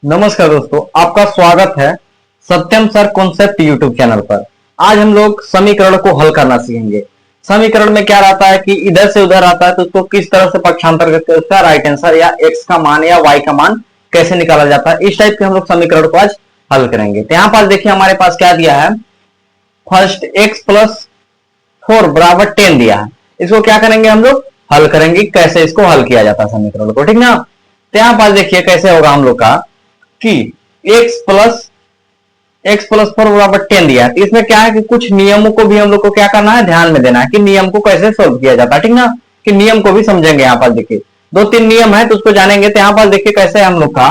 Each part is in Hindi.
नमस्कार दोस्तों, आपका स्वागत है सत्यम सर कॉन्सेप्ट यूट्यूब चैनल पर। आज हम लोग समीकरण को हल करना सीखेंगे। समीकरण में क्या रहता है कि इधर से उधर आता है तो उसको किस तरह से पक्षांतर करके उसका राइट आंसर या एक्स का मान या वाई का मान कैसे निकाला जाता है, इस टाइप के हम लोग समीकरण को आज हल करेंगे। तो यहाँ पास देखिए हमारे पास क्या दिया है, फर्स्ट एक्स प्लस 4 बराबर 10 दिया है। इसको क्या करेंगे, हम लोग हल करेंगे, कैसे इसको हल किया जाता है समीकरण को, ठीक ना। तो यहाँ पास देखिए कैसे होगा हम लोग का कि x प्लस 4 बराबर 10 दिया है। तो इसमें क्या है कि कुछ नियमों को भी हम लोग को क्या करना है, ध्यान में देना है कि नियम को कैसे सोल्व किया जाता है, ठीक ना। कि नियम को भी समझेंगे। यहाँ पर देखिए 2-3 नियम है तो उसको जानेंगे। तो यहाँ पर देखिए कैसे हम लोग का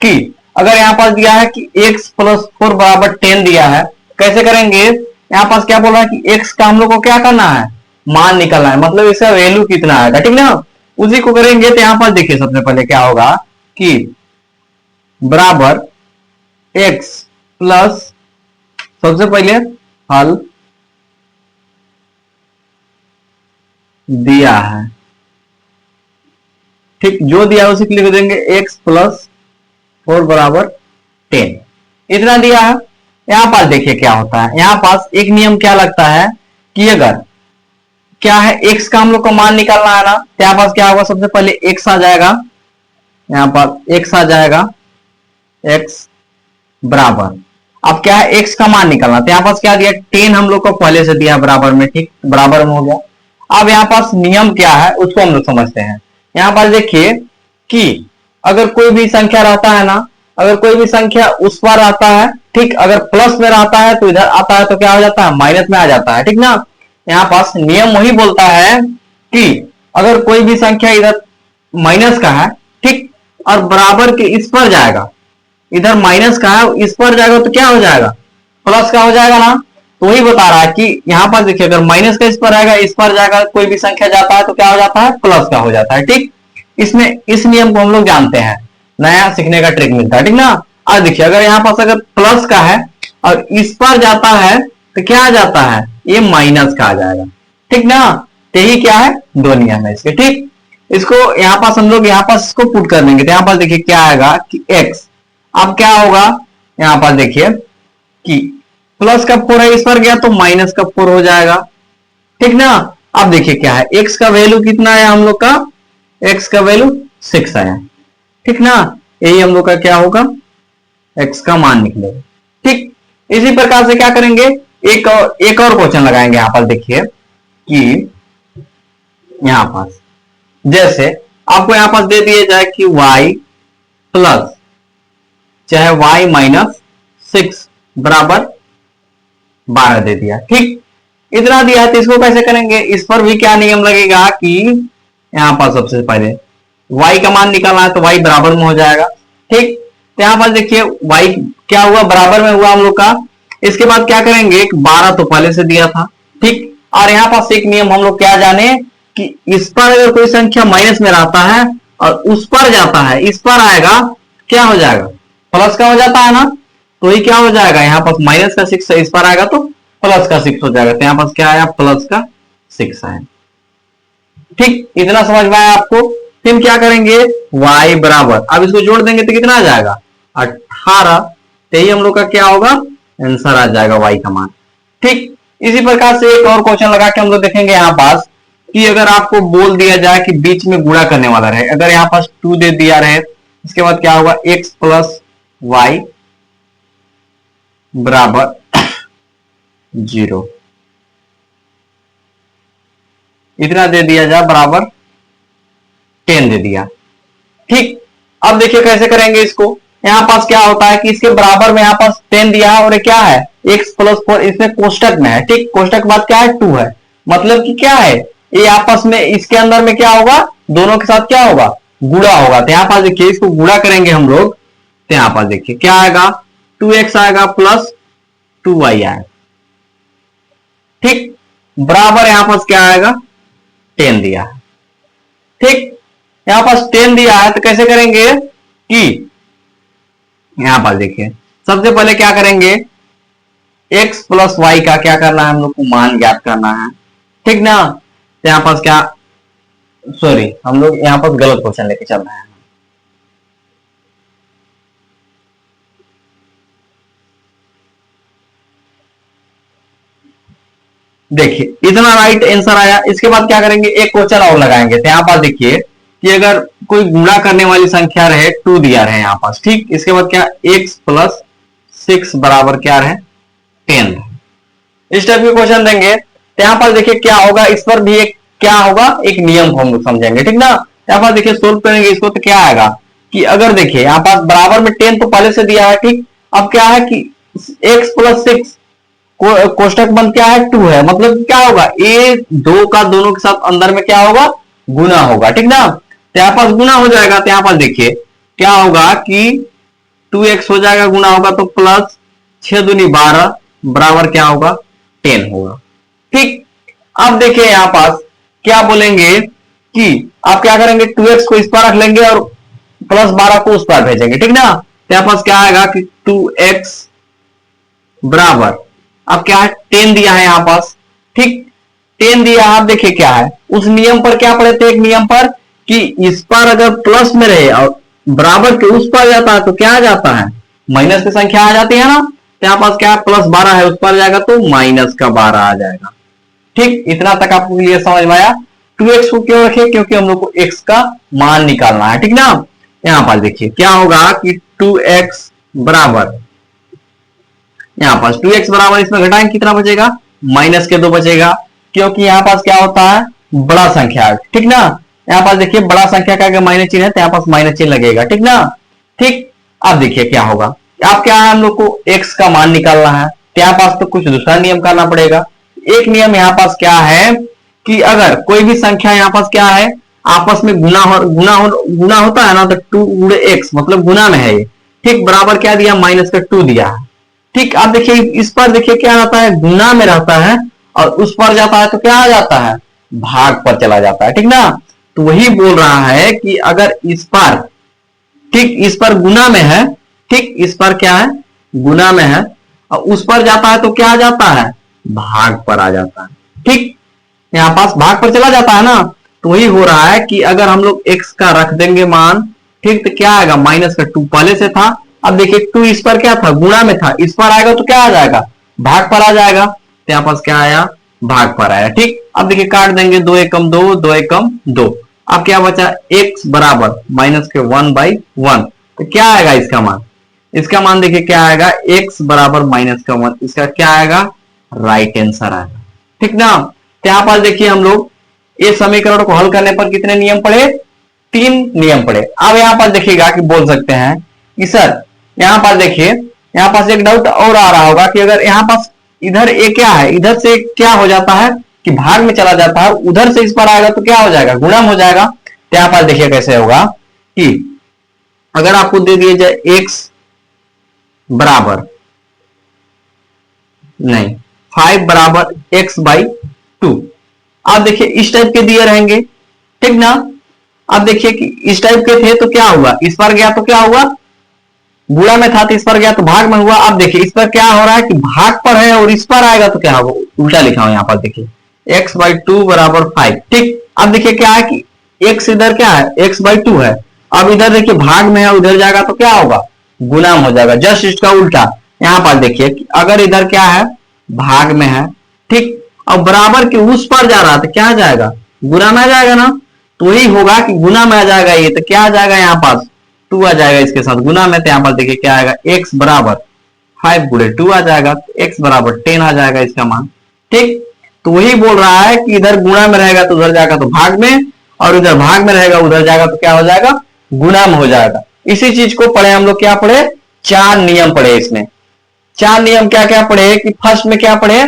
कि अगर यहाँ पास दिया है कि x+4 बराबर 10 दिया है, कैसे करेंगे। यहाँ पास क्या बोल रहा है कि x का हम लोग को क्या करना है, मान निकालना है, मतलब इसका वैल्यू कितना आएगा, ठीक ना। उसी को करेंगे। तो यहाँ पर देखिए सबसे पहले क्या होगा कि बराबर x प्लस, सबसे पहले हल दिया है, ठीक, जो दिया है उसी के लिख देंगे x+4 बराबर 10, इतना दिया है। यहां पास देखिए क्या होता है, यहां पास एक नियम क्या लगता है कि अगर क्या है x का हम लोग को मान निकालना है ना, तो यहां पास क्या होगा, सबसे पहले x आ जाएगा, यहां पर x आ जाएगा, x बराबर, अब क्या है x का मान निकालना। तो यहाँ पास क्या दिया, 10 हम लोग को पहले से दिया बराबर में, ठीक, बराबर में हो गया। अब यहाँ पास नियम क्या है उसको हम लोग समझते हैं। यहाँ पास देखिए कि अगर कोई भी संख्या रहता है ना, अगर कोई भी संख्या उस पर आता है, ठीक, अगर प्लस में रहता है तो इधर आता है तो क्या हो जाता है, माइनस में आ जाता है, ठीक ना। यहाँ पास नियम वही बोलता है कि अगर कोई भी संख्या इधर माइनस का है, ठीक, और बराबर के इस पर जाएगा, इधर माइनस का है इस पर जाएगा तो क्या हो जाएगा, प्लस का हो जाएगा ना। तो वही बता रहा है कि यहां पर देखिए अगर माइनस का इस पर आएगा, इस पर जाएगा, कोई भी संख्या जाता है तो क्या हो जाता है, प्लस का हो जाता है, ठीक। इसमें इस नियम को हम लोग जानते हैं, नया सीखने का ट्रिक मिलता है, ठीक ना। अब देखिए अगर यहाँ पास अगर प्लस का है और इस पर जाता है तो क्या आ जाता है, ये माइनस का आ जाएगा, ठीक ना। यही क्या है, दो नियम है इसके, ठीक। इसको यहाँ पास हम लोग यहाँ पास इसको पुट कर देंगे। तो यहाँ पास देखिए क्या आएगा कि x, अब क्या होगा, यहां पर देखिए कि प्लस का 4 है, इस पर गया तो माइनस का 4 हो जाएगा, ठीक ना। अब देखिए क्या है, x का वैल्यू कितना आया हम लोग का, x का वैल्यू 6 आया, ठीक ना। यही हम लोग का क्या होगा, x का मान निकलेगा, ठीक। इसी प्रकार से क्या करेंगे, एक और क्वेश्चन लगाएंगे। यहां पर देखिए कि यहां पास जैसे आपको यहां पास दे दिया जाए कि y प्लस चाहे y माइनस 6 बराबर 12 दे दिया, ठीक, इतना दिया है। तो इसको कैसे करेंगे, इस पर भी क्या नियम लगेगा कि यहां पर सबसे पहले y का मान निकालना है तो y बराबर में हो जाएगा, ठीक। तो यहां पर देखिए y क्या हुआ, बराबर में हुआ हम लोग का। इसके बाद क्या करेंगे, 12 तो पहले से दिया था, ठीक। और यहां पास एक नियम हम लोग क्या जाने कि इस पर अगर कोई संख्या माइनस में रहता है और उस पर जाता है, इस पर आएगा, क्या हो जाएगा, प्लस का हो जाता है ना। तो ये क्या हो जाएगा, यहाँ पास माइनस का 6 इस पर आएगा तो प्लस का 6 हो जाएगा। तो यहाँ पास क्या आया, प्लस का 6 आया, ठीक, इतना समझ में आया आपको। फिर क्या करेंगे, y बराबर, अब इसको जोड़ देंगे तो कितना आ जाएगा, 18। तो यही हम लोग का क्या होगा, आंसर आ जाएगा y का मान, ठीक। इसी प्रकार से एक और क्वेश्चन लगा के हम लोग देखेंगे यहाँ पास कि अगर आपको बोल दिया जाए कि बीच में गुणा करने वाला रहे, अगर यहाँ पास 2 दे दिया रहे, इसके बाद क्या होगा, x प्लस वाई बराबर 0, इतना दे दिया जाए, बराबर 10 दे दिया, ठीक। अब देखिए कैसे करेंगे इसको। यहां पास क्या होता है कि इसके बराबर में यहां पास 10 दिया है और क्या है, x+4, इसमें कोष्टक में है, ठीक, कोष्टक बाद क्या है, 2 है, मतलब कि क्या है, ये आपस में इसके अंदर में क्या होगा, दोनों के साथ क्या होगा, गुणा होगा। तो यहां पास देखिए इसको गुणा करेंगे हम लोग। तो यहां पास देखिए क्या आएगा, 2x आएगा प्लस 2y आएगा, ठीक, बराबर यहां पास क्या आएगा, 10 दिया है, ठीक। यहां पास 10 दिया है तो कैसे करेंगे कि यहां पास देखिए सबसे पहले क्या करेंगे, x प्लस वाई का क्या करना है, हम लोग को मान ज्ञात करना है, ठीक ना। तो यहां पास क्या, सॉरी हम लोग यहां पास गलत क्वेश्चन लेके चल रहे हैं। देखिए इतना राइट आंसर आया। इसके बाद क्या करेंगे, एक क्वेश्चन और लगाएंगे। तो यहाँ पास देखिए कि अगर कोई गुणा करने वाली संख्या रहे 2 दिया रहे यहाँ पास, ठीक। इसके बाद क्या, x प्लस 6 बराबर क्या रहे 10। इस टाइप के क्वेश्चन देंगे। तो यहाँ पर देखिए क्या होगा, इस पर भी एक क्या होगा, एक नियम हम लोग समझेंगे, ठीक ना। यहाँ पर देखिए सोल्व करेंगे इसको तो क्या आएगा कि अगर देखिए यहाँ पास बराबर में 10 तो पहले से दिया है, ठीक। अब क्या है कि x प्लस 6 कोष्टक बंद क्या है 2 है, मतलब क्या होगा, ए दो का दोनों के साथ अंदर में क्या होगा, गुना होगा, ठीक ना। तो यहाँ पास गुना हो जाएगा। तो यहाँ पास देखिए क्या होगा कि 2x हो जाएगा, गुना होगा तो प्लस 6 दूनी 12 बराबर क्या होगा 10 होगा, ठीक। अब देखिए यहाँ पास क्या बोलेंगे कि आप क्या करेंगे, 2x को इस पर रख लेंगे और प्लस 12 को उस पर भेजेंगे, ठीक ना। तो यहाँ पास क्या आएगा कि 2x बराबर, अब क्या है 10 दिया है यहाँ पास, ठीक। 10 दिया है। आप देखिए क्या है, उस नियम पर क्या पढ़े थे, एक नियम पर कि इस पर अगर प्लस में रहे और बराबर के उस पर जाता है तो क्या आ जाता है, माइनस की संख्या आ जाती है ना। तो यहाँ पास क्या है, प्लस 12 है, उस पर जाएगा तो माइनस का 12 आ जाएगा, ठीक। इतना तक आपको क्लियर समझ में आया। 2x को क्यों रखे, क्योंकि हम लोग को x का मान निकालना है, ठीक ना। यहाँ पर देखिए क्या होगा कि 2x बराबर, यहाँ पास 2x बराबर, इसमें घटाएंगे कितना बचेगा, माइनस के 2 बचेगा, क्योंकि यहाँ पास क्या होता है बड़ा संख्या, ठीक ना। यहाँ पास देखिए बड़ा संख्या का अगर माइनस चिन्ह है तो यहाँ पास माइनस चिन्ह लगेगा, ठीक ना, ठीक। अब देखिए क्या होगा, अब क्या है, हम लोग को x का मान निकालना है। तो यहाँ पास तो कुछ दूसरा नियम करना पड़ेगा। एक नियम यहाँ पास क्या है कि अगर कोई भी संख्या यहाँ पास क्या है आपस में गुना होता है ना, तो 2 गुणे x मतलब गुना में है ये, ठीक। बराबर क्या दिया, माइनस का 2 दिया है, ठीक। अब देखिए इस पर देखिए क्या रहता है, गुना में रहता है, और उस पर जाता है तो क्या आ जाता है, भाग पर चला जाता है, ठीक ना। तो वही बोल रहा है कि अगर इस पर, ठीक, इस पर गुना में है, ठीक, इस पर क्या है गुना में है, और उस पर जाता है तो क्या आ जाता है, भाग पर आ जाता है, ठीक। यहां पास भाग पर चला जाता है ना। तो वही हो रहा है कि अगर हम लोग x का रख देंगे मान, ठीक, तो क्या आएगा, माइनस का 2 पहले से था। अब देखिए 2 इस पर क्या था, गुणा में था, इस पर आएगा तो क्या आ जाएगा, भाग पर आ जाएगा। तो यहाँ पास क्या आया, भाग पर आया, ठीक। अब देखिए काट देंगे, 2 एकम 2, 2 एकम 2। अब क्या बचा, x बराबर माइनस के 1/1। तो क्या आएगा इसका मान, इसका मान देखिए क्या आएगा, x बराबर माइनस का 1, इसका क्या आएगा, राइट आंसर आएगा, ठीक ना। तो यहाँ पास देखिए हम लोग इस समीकरण को हल करने पर कितने नियम पढ़े, 3 नियम पढ़े। अब यहाँ पास देखिएगा कि बोल सकते हैं कि सर यहाँ पास देखिए, यहाँ पास एक डाउट और आ रहा होगा कि अगर यहाँ पास इधर ए क्या है, इधर से क्या हो जाता है कि भाग में चला जाता है, उधर से इस पर आएगा तो क्या हो जाएगा, गुणा हो जाएगा। तो यहाँ पास देखिए कैसे होगा कि अगर आपको दे दिया जाए x बराबर नहीं 5 बराबर x/2, आप देखिए इस टाइप के दिए रहेंगे, ठीक ना। अब देखिए कि इस टाइप के थे तो क्या हुआ, इस पर गया तो क्या हुआ, गुणा में था तो इस पर गया तो भाग में हुआ। अब देखिए इस पर क्या हो रहा है कि भाग पर है और इस पर आएगा तो क्या होगा, उल्टा लिखा हूं यहाँ पर देखिए x/2 बराबर 5, ठीक। अब देखिए क्या है कि x इधर क्या है, x/2 है। अब इधर देखिए भाग में है, उधर जाएगा तो क्या होगा, गुना हो जाएगा, जस्ट इसका उल्टा। यहाँ पर देखिए अगर इधर क्या है, भाग में है, ठीक, और बराबर के उस पर जा रहा तो क्या आ जाएगा, गुना में आ जाएगा ना। तो वही होगा कि गुना में आ जाएगा ये, तो क्या आ जाएगा यहाँ पास 2 आ जाएगा इसके साथ गुना में। तो यहाँ पर देखिए क्या आएगा, x बराबर 5 गुणे 2 आ जाएगा, x बराबर 10 आ जाएगा इसका मान, ठीक। तो वही बोल रहा है कि इधर गुणा में रहेगा तो उधर जाएगा तो भाग में, और उधर भाग में रहेगा उधर जाएगा तो क्या हो जाएगा, गुणा में हो जाएगा। इसी चीज को पढ़े हम लोग, क्या पढ़े, 4 नियम पढ़े इसमें। 4 नियम क्या क्या पढ़े कि फर्स्ट में क्या पढ़े,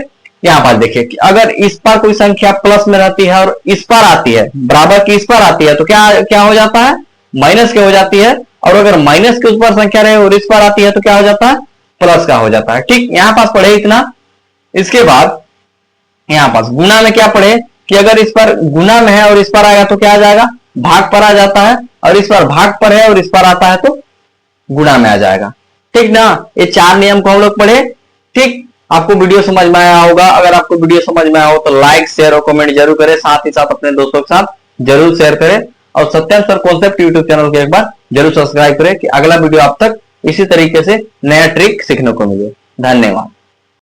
यहाँ पर देखिए कि अगर इस पर कोई संख्या प्लस में रहती है और इस पर आती है, बराबर की इस पर आती है तो क्या क्या हो जाता है, माइनस के हो जाती है। और अगर माइनस के उस पर संख्या रहे और इस पर आती है तो क्या हो जाता है, प्लस का हो जाता है, ठीक। यहाँ पास पढ़े इतना। इसके बाद यहाँ पास गुना में क्या पढ़े कि अगर इस पर गुना में है और इस पर आएगा तो क्या आ जाएगा, भाग पर आ जाता है, और इस पर भाग पर है और इस पर आता है तो गुणा में आ जाएगा, ठीक ना। ये 4 नियम को हम लोग पढ़े, ठीक। आपको वीडियो समझ में आया होगा। अगर आपको वीडियो समझ में आया हो तो लाइक शेयर और कमेंट जरूर करें, साथ ही साथ अपने दोस्तों के साथ जरूर शेयर करें, और सत्यम सर कॉन्सेप्ट यूट्यूब चैनल को एक बार जरूर सब्सक्राइब करें कि अगला वीडियो आप तक इसी तरीके से नया ट्रिक सीखने को मिले। धन्यवाद।